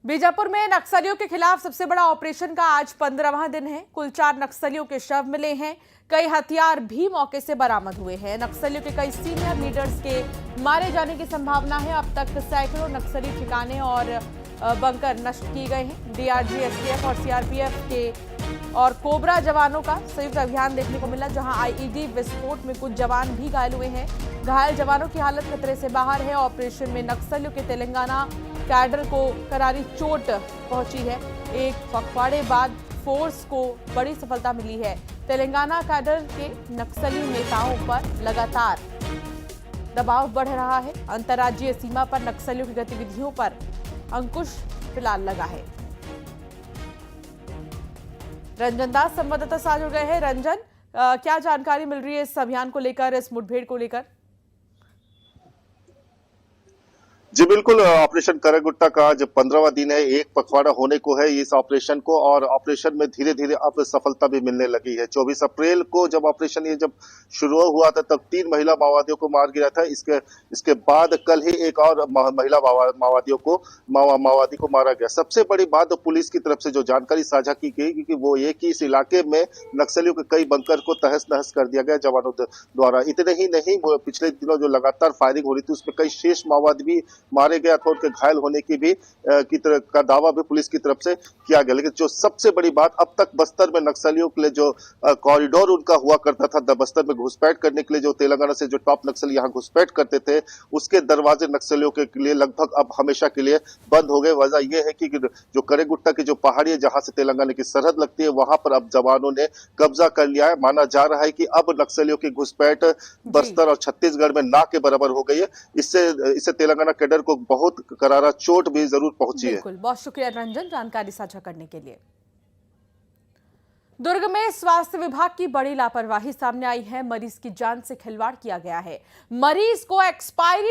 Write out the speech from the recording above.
बीजापुर में नक्सलियों के खिलाफ सबसे बड़ा ऑपरेशन का आज 15वां दिन है। कुल 4 नक्सलियों के शव मिले हैं। कई हथियार भी मौके से बरामद हुए हैं। नक्सलियों के कई सीनियर लीडर्स के मारे जाने की संभावना है। अब तक सैकड़ों नक्सली ठिकाने और बंकर नष्ट किए गए हैं। डीआरजी, एसटीएफ और सीआरपीएफ के और कोबरा जवानों का संयुक्त अभियान देखने को मिला, जहां आईईडी विस्फोट में कुछ जवान भी घायल हुए हैं। घायल जवानों की हालत खतरे से बाहर है। ऑपरेशन में नक्सलियों के तेलंगाना कैडर को करारी चोट पहुंची है। एक पखवाड़े बाद फोर्स को बड़ी सफलता मिली है। तेलंगाना कैडर के नक्सली नेताओं पर लगातार दबाव बढ़ रहा है। अंतर्राज्यीय सीमा पर नक्सलियों की गतिविधियों पर अंकुश फिलहाल लगा है। रंजन दास संवाददाता साथ जुड़ गए हैं। रंजन, क्या जानकारी मिल रही है इस अभियान को लेकर, इस मुठभेड़ को लेकर? जी बिल्कुल, ऑपरेशन करगुट्टा का आज 15वां दिन है। एक पखवाड़ा होने को है इस ऑपरेशन को, और ऑपरेशन में धीरे धीरे अब सफलता भी मिलने लगी है। 24 अप्रैल को जब ऑपरेशन ये जब शुरू हुआ था तब 3 महिला माओवादियों को मार गिरा था। इसके बाद कल ही एक और महिला माओवादी को मारा गया। सबसे बड़ी बात पुलिस की तरफ से जो जानकारी साझा की गई, क्योंकि वो ये कि इस इलाके में नक्सलियों के कई बंकर को तहस नहस कर दिया गया जवानों द्वारा। इतने ही नहीं, पिछले दिनों जो लगातार फायरिंग हो रही थी उसमें कई शेष माओवादी भी मारे गए अथवा उनके घायल होने की भी का दावा भी पुलिस की तरफ से किया गया। लेकिन जो सबसे बड़ी बात, अब तक बस्तर में नक्सलियों के लिए जो कॉरिडोर उनका हुआ करता था, बस्तर में घुसपैठ करने के लिए जो तेलंगाना से जो टॉप नक्सली यहाँ घुसपैठ करते थे, उसके दरवाजे नक्सलियों के लिए लगभग अब हमेशा के लिए बंद हो गए। वजह यह है कि जो करेगुट्टा की जो पहाड़ी है जहां से तेलंगाना की सरहद लगती है, वहां पर अब जवानों ने कब्जा कर लिया है। माना जा रहा है कि अब नक्सलियों की घुसपैठ बस्तर और छत्तीसगढ़ में ना के बराबर हो गई है। इससे तेलंगाना कैडर को बहुत करारा चोट भी जरूर पहुंची है। बिल्कुल, बहुत शुक्रिया रंजन जानकारी साझा करने के लिए। दुर्ग में स्वास्थ्य विभाग की बड़ी लापरवाही सामने आई है। मरीज की जान से खिलवाड़ किया गया है। मरीज को एक्सपायरी